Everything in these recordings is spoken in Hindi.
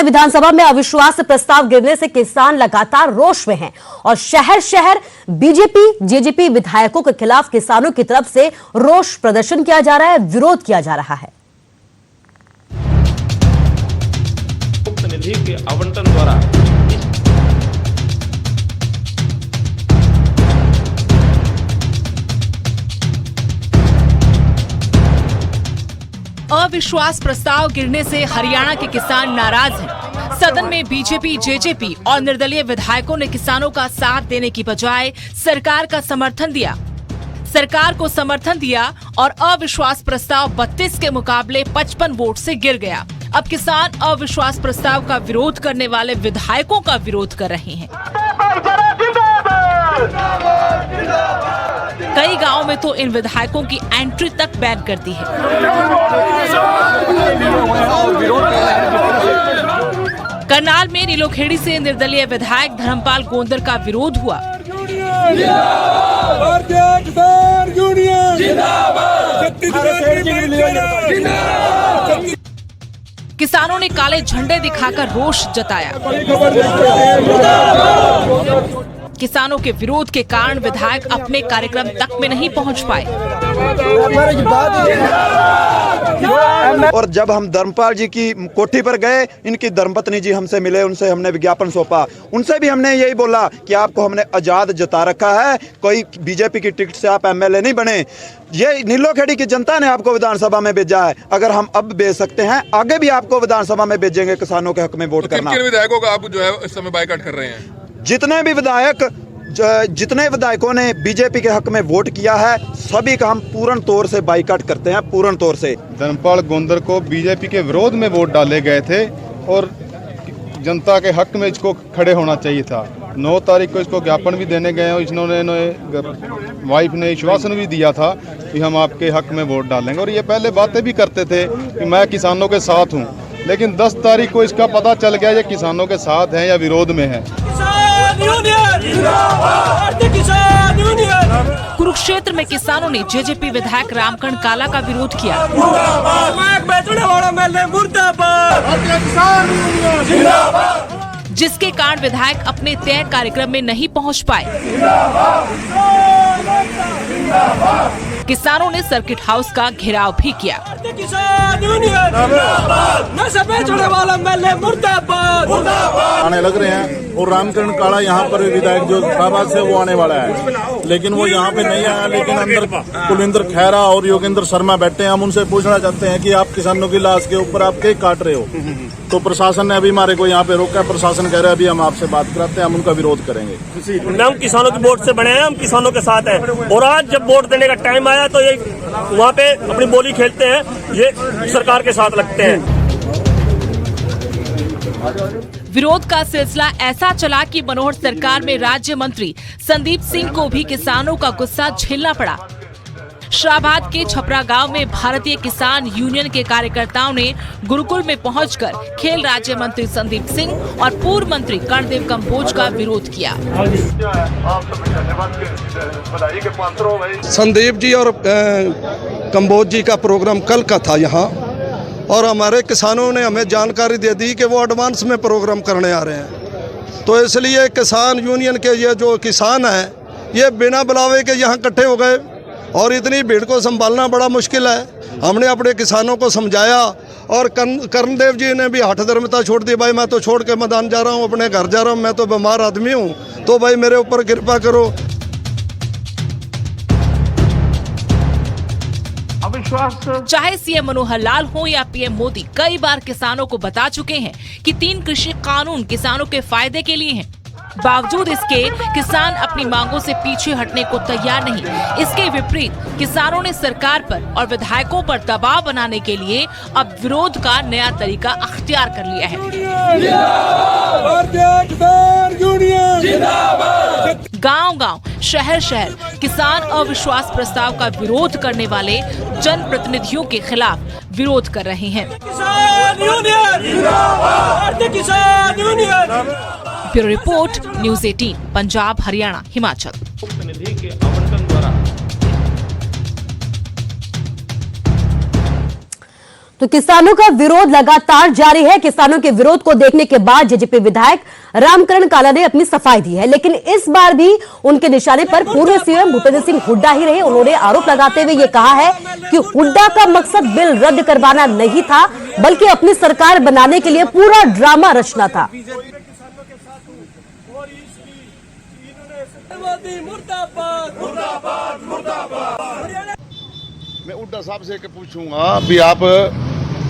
विधानसभा में अविश्वास प्रस्ताव गिरने से किसान लगातार रोष में हैं और शहर शहर बीजेपी जेजेपी विधायकों के खिलाफ किसानों की तरफ से रोष प्रदर्शन किया जा रहा है, विरोध किया जा रहा है। निधि के आवंटन द्वारा अविश्वास प्रस्ताव गिरने से हरियाणा के किसान नाराज हैं। सदन में बीजेपी, जेजेपी और निर्दलीय विधायकों ने किसानों का साथ देने की बजाय सरकार का समर्थन दिया। सरकार को समर्थन दिया और अविश्वास प्रस्ताव 32 के मुकाबले 55 वोट से गिर गया। अब किसान अविश्वास प्रस्ताव का विरोध करने वाले विधायकों का विरोध कर रहे हैं। कई गांवों में तो इन विधायकों की एंट्री तक बैन कर दी है। करनाल में नीलोखेड़ी से निर्दलीय विधायक धर्मपाल गोंदर का विरोध हुआ। किसानों ने काले झंडे दिखाकर रोष जताया। किसानों के विरोध के कारण विधायक अपने कार्यक्रम तक में नहीं पहुंच पाए। और जब हम धर्मपाल जी की कोठी पर गए, इनकी धर्मपत्नी जी हमसे मिले, उनसे हमने विज्ञापन सौंपा। उनसे भी हमने यही बोला कि आपको हमने आजाद जता रखा है, कोई बीजेपी की टिकट से आप एमएलए नहीं बने। ये नीलोखेड़ी की जनता ने आपको विधानसभा में भेजा है। अगर हम अब भेज सकते हैं, आगे भी आपको विधानसभा में भेजेंगे किसानों के हक में वोट करना। किन विधायकों का आप जो है इस समय बाइकआउट कर रहे हैं? जितने विधायकों ने बीजेपी के हक में वोट किया है, सभी का हम पूर्ण तौर से बाइकआउट करते हैं, पूर्ण तौर से। धर्मपाल गोंदर को बीजेपी के विरोध में वोट डाले गए थे और जनता के हक में इसको खड़े होना चाहिए था। 9 तारीख को इसको ज्ञापन भी देने गए और इन्होंने वाइफ ने आश्वासन भी दिया था कि हम आपके हक में वोट डालेंगे। और ये पहले बातें भी करते थे कि मैं किसानों के साथ हूँ, लेकिन 10 तारीख को इसका पता चल गया ये किसानों के साथ हैं या विरोध में है। कुरुक्षेत्र में किसानों ने जेजेपी विधायक रामकरण काला का विरोध किया। जिसके कारण विधायक अपने तय कार्यक्रम में नहीं पहुंच पाए। किसानों ने सर्किट हाउस का घेराव भी किया। आने लग रहे हैं और रामकरण काला यहाँ पर विधायक जो शाहबाद से वो आने वाला है, लेकिन वो यहाँ पे नहीं आया। लेकिन अंदर कुलविंदर खैरा और योगेंद्र शर्मा बैठे हैं। हम उनसे पूछना चाहते हैं कि आप किसानों की लाश के ऊपर आप केक काट रहे हो। तो प्रशासन ने अभी हमारे को यहाँ पे रोका। प्रशासन कह रहा है अभी हम आपसे बात कराते हैं, हम उनका विरोध करेंगे। हम किसानों की वोट से बने हैं, हम किसानों के साथ हैं। और आज जब वोट देने का टाइम आया तो ये वहाँ पे अपनी बोली खेलते हैं, ये सरकार के साथ लगते हैं। विरोध का सिलसिला ऐसा चला कि मनोहर सरकार में राज्य मंत्री संदीप सिंह को भी किसानों का गुस्सा झेलना पड़ा। शाहबाद के छपरा गांव में भारतीय किसान यूनियन के कार्यकर्ताओं ने गुरुकुल में पहुंचकर खेल राज्य मंत्री संदीप सिंह और पूर्व मंत्री कर्णदेव कंबोज का विरोध किया। संदीप जी और कंबोज जी का प्रोग्राम कल का था यहाँ, और हमारे किसानों ने हमें जानकारी दे दी कि वो एडवांस में प्रोग्राम करने आ रहे हैं। तो इसलिए किसान यूनियन के ये जो किसान हैं, ये बिना बुलावे के यहाँ इकट्ठे हो गए और इतनी भीड़ को संभालना बड़ा मुश्किल है। हमने अपने किसानों को समझाया और कर्णदेव जी ने भी हठ धर्मता छोड़ दी। भाई मैं तो छोड़ के मैदान जा रहा हूँ, अपने घर जा रहा हूँ, मैं तो बीमार आदमी हूँ, तो भाई मेरे ऊपर कृपा करो। चाहे सीएम मनोहर लाल हो या पीएम मोदी, कई बार किसानों को बता चुके हैं कि 3 कृषि कानून किसानों के फायदे के लिए हैं। बावजूद इसके किसान अपनी मांगों से पीछे हटने को तैयार नहीं। इसके विपरीत किसानों ने सरकार पर और विधायकों पर दबाव बनाने के लिए अब विरोध का नया तरीका अख्तियार कर लिया है। गांव-गांव, शहर-शहर किसान अविश्वास प्रस्ताव का विरोध करने वाले जनप्रतिनिधियों के खिलाफ विरोध कर रहे हैं। Bureau report, news 18, Punjab, Haryana, Himachal. निधि के आवंटन द्वारा तो किसानों का विरोध लगातार जारी है। किसानों के विरोध को देखने के बाद जेजेपी विधायक रामकरण काला ने अपनी सफाई दी है, लेकिन इस बार भी उनके निशाने पर पूर्व सीएम भूपेंद्र सिंह हुड्डा ही रहे। उन्होंने आरोप लगाते हुए ये कहा है कि हुड्डा का मकसद बिल रद्द करवाना नहीं था, बल्कि अपनी सरकार बनाने के लिए पूरा ड्रामा रचना था। मैं हुड्डा साहब से पूछूंगा भी आप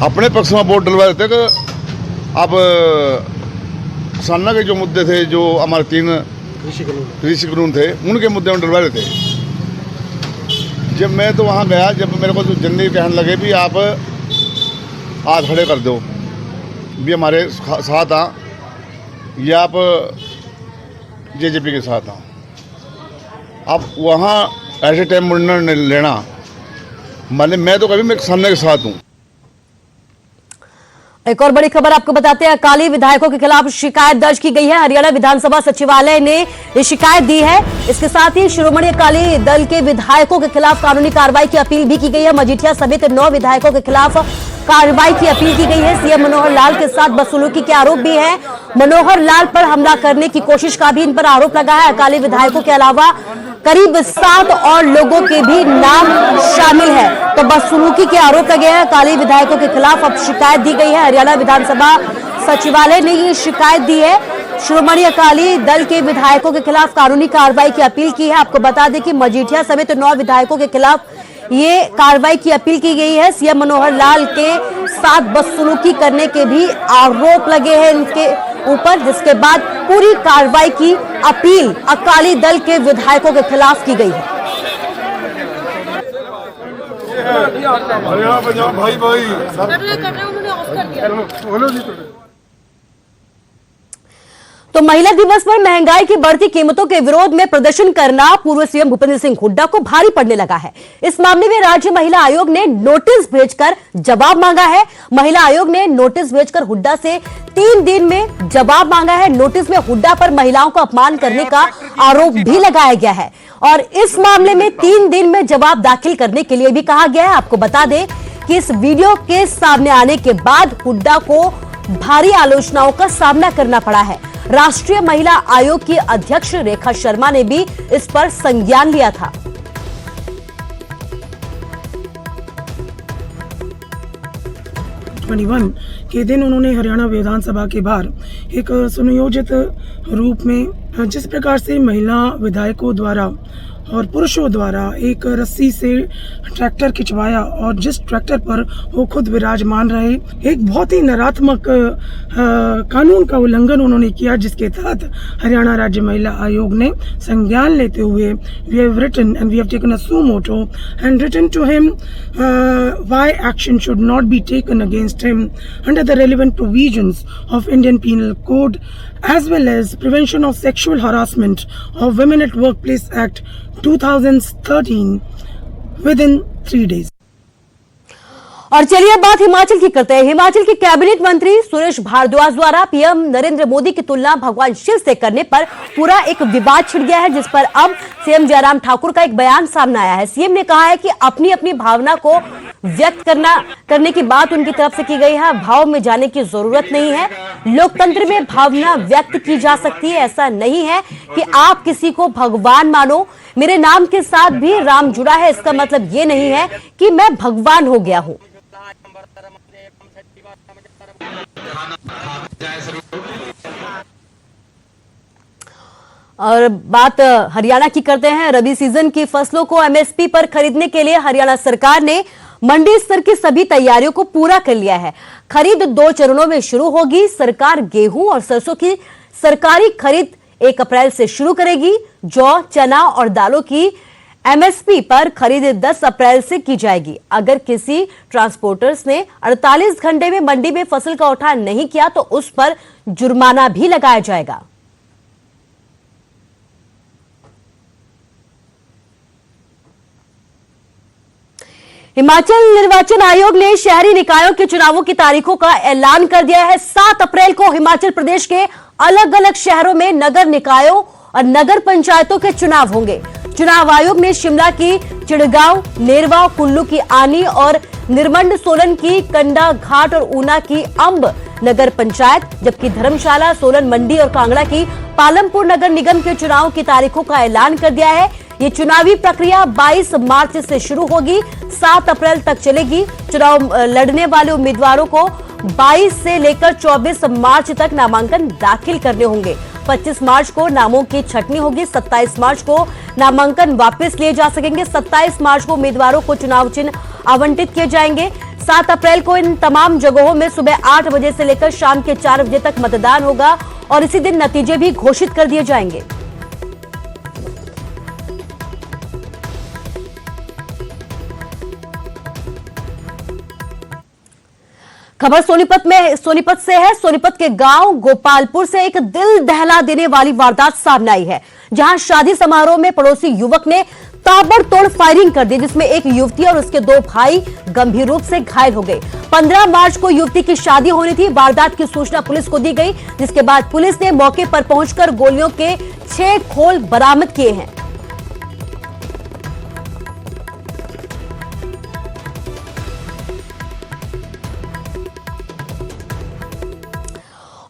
अपने पक्ष में वोट डलवा देते कि आप किसानों के जो मुद्दे थे, जो हमारे 3 कृषि कानून थे, उनके मुद्दे में डलवा देते। जब मैं तो वहाँ गया, जब मेरे को तो जनरल कहने लगे भी आप हाथ खड़े कर दो, भी हमारे साथ आ, या आप जेजेपी के साथ आ। अब वहाँ ऐसे टाइम निर्णय लेना, माने मैं तो कभी मैं किसानों के साथ हूँ। एक और बड़ी खबर आपको बताते हैं, अकाली विधायकों के खिलाफ शिकायत दर्ज की गई है। हरियाणा विधानसभा सचिवालय ने ये शिकायत दी है। इसके साथ ही शिरोमणि अकाली दल के विधायकों के खिलाफ कानूनी कार्रवाई की अपील भी की गई है। मजीठिया समेत 9 विधायकों के खिलाफ कार्रवाई की अपील की गई है। सीएम मनोहर लाल के साथ बदसलूकी के आरोप भी हैं। मनोहर लाल पर हमला करने की कोशिश का भी इन पर आरोप लगा है। अकाली विधायकों के अलावा करीब 7 और लोगों के भी नाम शामिल है। तो बदसलूकी के आरोप लगे हैं। अकाली विधायकों के खिलाफ अब शिकायत दी गई है। हरियाणा विधानसभा सचिवालय ने ये शिकायत दी है। शिरोमणि अकाली दल के विधायकों के खिलाफ कानूनी कार्रवाई की अपील की है। आपको बता दें कि मजीठिया समेत 9 विधायकों के खिलाफ ये कार्रवाई की अपील की गई है। सीएम मनोहर लाल के साथ बदसलूकी करने के भी आरोप लगे हैं इनके ऊपर, जिसके बाद पूरी कार्रवाई की अपील अकाली दल के विधायकों के खिलाफ की गई है। तो महिला दिवस पर महंगाई की बढ़ती कीमतों के विरोध में प्रदर्शन करना पूर्व सीएम भूपेंद्र सिंह हुड्डा को भारी पड़ने लगा है। इस मामले में राज्य महिला आयोग ने नोटिस भेजकर जवाब मांगा है। महिला आयोग ने नोटिस भेजकर हुड्डा से 3 दिन में जवाब मांगा है। नोटिस में हुड्डा पर महिलाओं को अपमान करने का आरोप भी लगाया गया है और इस मामले में 3 दिन में जवाब दाखिल करने के लिए भी कहा गया है। आपको बता दें कि इस वीडियो के सामने आने के बाद हुड्डा को भारी आलोचनाओं का सामना करना पड़ा है। राष्ट्रीय महिला आयोग की अध्यक्ष रेखा शर्मा ने भी इस पर संज्ञान लिया था। 21 के दिन उन्होंने हरियाणा विधानसभा के बाहर एक सुनियोजित रूप में जिस प्रकार से महिला विधायकों द्वारा और पुरुषों द्वारा एक रस्सी से ट्रैक्टर खिंचवाया और जिस ट्रैक्टर पर वो खुद विराजमान रहे, एक बहुत ही नकारात्मक कानून का उल्लंघन उन्होंने किया, जिसके तहत हरियाणा राज्य महिला आयोग ने संज्ञान लेते हुए we have written and we have taken a suo motu and written to him why action should not be taken against him under the relevant provisions of Indian penal code as well as Prevention of Sexual Harassment of Women at Workplace Act 2013 within 3 days. और चलिए अब बात हिमाचल की करते हैं। हिमाचल के कैबिनेट मंत्री सुरेश भारद्वाज द्वारा पीएम नरेंद्र मोदी की तुलना भगवान शिव से करने पर पूरा एक विवाद छिड़ गया है, जिस पर अब सीएम जयराम ठाकुर का एक बयान सामने आया है। सीएम ने कहा है कि अपनी अपनी भावना को व्यक्त करने की बात उनकी तरफ से की गई है। भाव में जाने की जरूरत नहीं है। लोकतंत्र में भावना व्यक्त की जा सकती है। ऐसा नहीं है कि आप किसी को भगवान मानो। मेरे नाम के साथ भी राम जुड़ा है, इसका मतलब ये नहीं है कि मैं भगवान हो गया हूं। और बात हरियाणा की करते हैं। रबी सीजन की फसलों को एमएसपी पर खरीदने के लिए हरियाणा सरकार ने मंडी स्तर की सभी तैयारियों को पूरा कर लिया है। खरीद 2 चरणों में शुरू होगी। सरकार गेहूं और सरसों की सरकारी खरीद 1 अप्रैल से शुरू करेगी। जौ, चना और दालों की एमएसपी पर खरीद 10 अप्रैल से की जाएगी। अगर किसी ट्रांसपोर्टर्स ने 48 घंटे में मंडी में फसल का उठान नहीं किया तो उस पर जुर्माना भी लगाया जाएगा। हिमाचल निर्वाचन आयोग ने शहरी निकायों के चुनावों की तारीखों का ऐलान कर दिया है। 7 अप्रैल को हिमाचल प्रदेश के अलग अलग शहरों में नगर निकायों और नगर पंचायतों के चुनाव होंगे। चुनाव आयोग ने शिमला की चिड़गांव, नेरवा, कुल्लू की आनी और निर्मंड, सोलन की कंडा घाट और ऊना की अंब नगर पंचायत, जबकि धर्मशाला, सोलन मंडी और कांगड़ा की पालमपुर नगर निगम के चुनाव की तारीखों का ऐलान कर दिया है। ये चुनावी प्रक्रिया 22 मार्च से शुरू होगी, 7 अप्रैल तक चलेगी। चुनाव लड़ने वाले उम्मीदवारों को 22 से लेकर 24 मार्च तक नामांकन दाखिल करने होंगे। 25 मार्च को नामों की छंटनी होगी। 27 मार्च को नामांकन वापस लिए जा सकेंगे। 27 मार्च को उम्मीदवारों को चुनाव चिन्ह आवंटित किए जाएंगे। 7 अप्रैल को इन तमाम जगहों में सुबह 8 बजे से लेकर शाम के 4 बजे तक मतदान होगा और इसी दिन नतीजे भी घोषित कर दिए जाएंगे। खबर सोनीपत से है। सोनीपत के गांव गोपालपुर से एक दिल दहला देने वाली वारदात सामने आई है, जहां शादी समारोह में पड़ोसी युवक ने ताबड़तोड़ फायरिंग कर दी, जिसमें एक युवती और उसके 2 भाई गंभीर रूप से घायल हो गए। 15 मार्च को युवती की शादी होनी थी। वारदात की सूचना पुलिस को दी गई, जिसके बाद पुलिस ने मौके पर पहुंचकर गोलियों के 6 खोल बरामद किए हैं।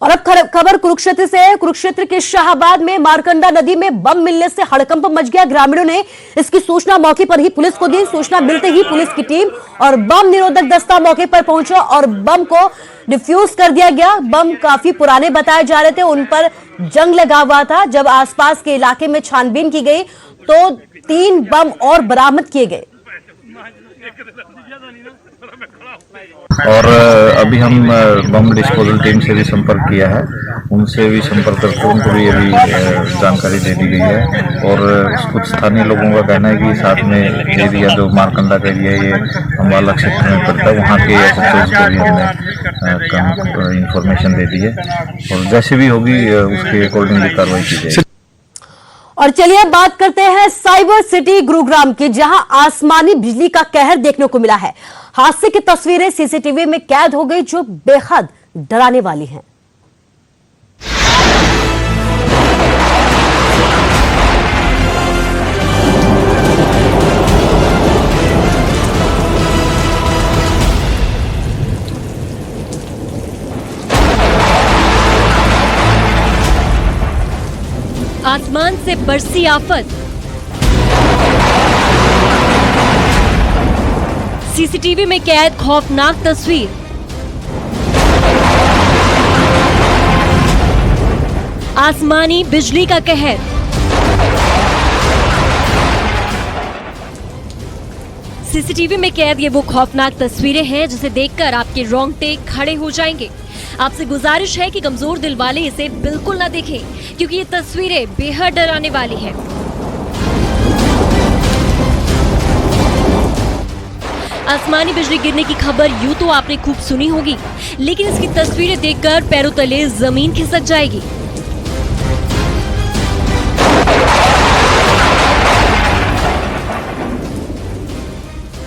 और अब खबर कुरुक्षेत्र से है। कुरुक्षेत्र के शाहबाद में मारकंडा नदी में बम मिलने से हड़कंप मच गया। ग्रामीणों ने इसकी सूचना मौके पर ही पुलिस को दी। सूचना मिलते ही पुलिस की टीम और बम निरोधक दस्ता मौके पर पहुंचा और बम को डिफ्यूज कर दिया गया। बम काफी पुराने बताए जा रहे थे, उन पर जंग लगा हुआ था। जब आसपास के इलाके में छानबीन की गई तो 3 बम और बरामद किए गए। और अभी हम बम डिस्पोजल टीम से भी संपर्क किया है, उनसे भी संपर्क करके उनको भी अभी जानकारी दे दी गई है। और कुछ स्थानीय लोगों का कहना है कि साथ में एरिया जो मारकंडा का एरिया ये अम्बाला क्षेत्र में पड़ता है, वहाँ के एसएचओ को भी हमने इंफॉर्मेशन दे दी है और जैसे भी होगी उसके अकॉर्डिंगली कार्रवाई की जाएगी। और चलिए बात करते हैं साइबर सिटी गुरुग्राम की, जहां आसमानी बिजली का कहर देखने को मिला है। हादसे की तस्वीरें सीसीटीवी में कैद हो गई, जो बेहद डराने वाली हैं। आसमान से बरसी आफत, सीसीटीवी में कैद खौफनाक तस्वीर। आसमानी बिजली का कहर। सीसीटीवी में कैद ये वो खौफनाक तस्वीरें हैं जिसे देखकर आपके रोंगटे खड़े हो जाएंगे। आपसे गुजारिश है कि कमजोर दिल वाले इसे बिल्कुल ना देखें, क्योंकि ये तस्वीरें बेहद डराने वाली हैं। आसमानी बिजली गिरने की खबर यूं तो आपने खूब सुनी होगी, लेकिन इसकी तस्वीरें देखकर पैरों तले जमीन खिसक जाएगी।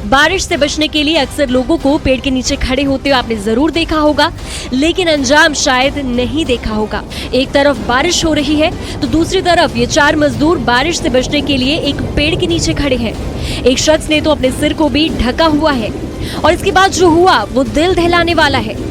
बारिश से बचने के लिए अक्सर लोगों को पेड़ के नीचे खड़े होते हुए आपने जरूर देखा होगा, लेकिन अंजाम शायद नहीं देखा होगा। एक तरफ बारिश हो रही है तो दूसरी तरफ ये 4 मजदूर बारिश से बचने के लिए एक पेड़ के नीचे खड़े हैं। एक शख्स ने तो अपने सिर को भी ढका हुआ है और इसके बाद जो हुआ वो दिल दहलाने वाला है।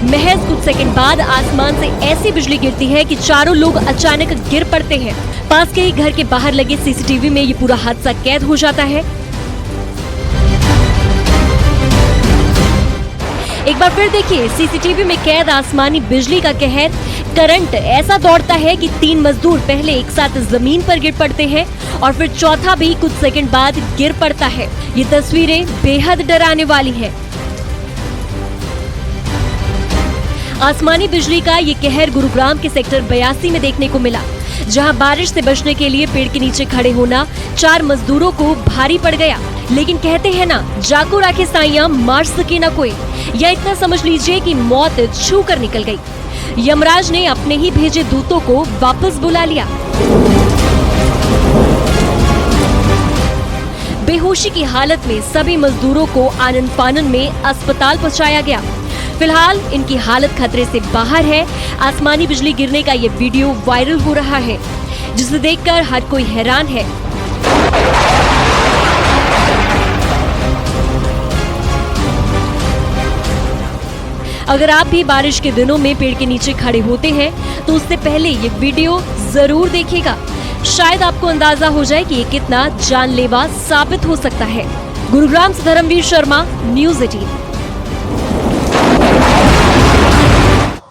महज कुछ सेकंड बाद आसमान से ऐसी बिजली गिरती है कि चारों लोग अचानक गिर पड़ते हैं। पास के ही घर के बाहर लगे सीसीटीवी में ये पूरा हादसा कैद हो जाता है। एक बार फिर देखिए सीसीटीवी में कैद आसमानी बिजली का कहर। करंट ऐसा दौड़ता है कि 3 मजदूर पहले एक साथ जमीन पर गिर पड़ते हैं और फिर चौथा भी कुछ सेकंड बाद गिर पड़ता है। ये तस्वीरें बेहद डराने वाली हैं। आसमानी बिजली का ये कहर गुरुग्राम के सेक्टर 82 में देखने को मिला, जहां बारिश से बचने के लिए पेड़ के नीचे खड़े होना 4 मजदूरों को भारी पड़ गया। लेकिन कहते हैं ना, जाको राखे साइयां मार सके ना कोई, या इतना समझ लीजिए कि मौत छू कर निकल गई। यमराज ने अपने ही भेजे दूतों को वापस बुला लिया। बेहोशी की हालत में सभी मजदूरों को आनन फानन में अस्पताल पहुंचाया गया। फिलहाल इनकी हालत खतरे से बाहर है। आसमानी बिजली गिरने का ये वीडियो वायरल हो रहा है, जिसे देखकर हर कोई हैरान है। अगर आप भी बारिश के दिनों में पेड़ के नीचे खड़े होते हैं तो उससे पहले ये वीडियो जरूर देखिएगा। शायद आपको अंदाजा हो जाए कि ये कितना जानलेवा साबित हो सकता है। गुरुग्राम से धर्मवीर शर्मा, न्यूज़ 18।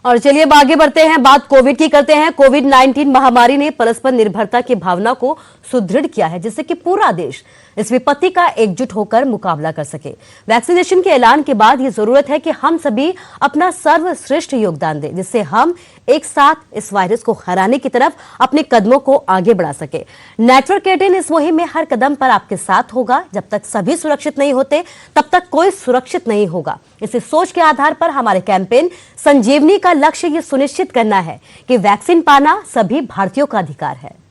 और चलिए अब आगे बढ़ते हैं, बात कोविड की करते हैं। कोविड-19 महामारी ने परस्पर निर्भरता की भावना को सुदृढ़ किया है, जिससे कि पूरा देश इस विपत्ति का एकजुट होकर मुकाबला कर सके। वैक्सीनेशन के ऐलान के बाद ये जरूरत है कि हम सभी अपना सर्वश्रेष्ठ योगदान दें, जिससे हम एक साथ इस वायरस को हराने की तरफ अपने कदमों को आगे बढ़ा सके। नेटवर्क 18 इस मुहिम में हर कदम पर आपके साथ होगा। जब तक सभी सुरक्षित नहीं होते, तब तक कोई सुरक्षित नहीं होगा। इसी सोच के आधार पर हमारे कैंपेन संजीवनी का लक्ष्य ये सुनिश्चित करना है कि वैक्सीन पाना सभी भारतीयों का अधिकार है।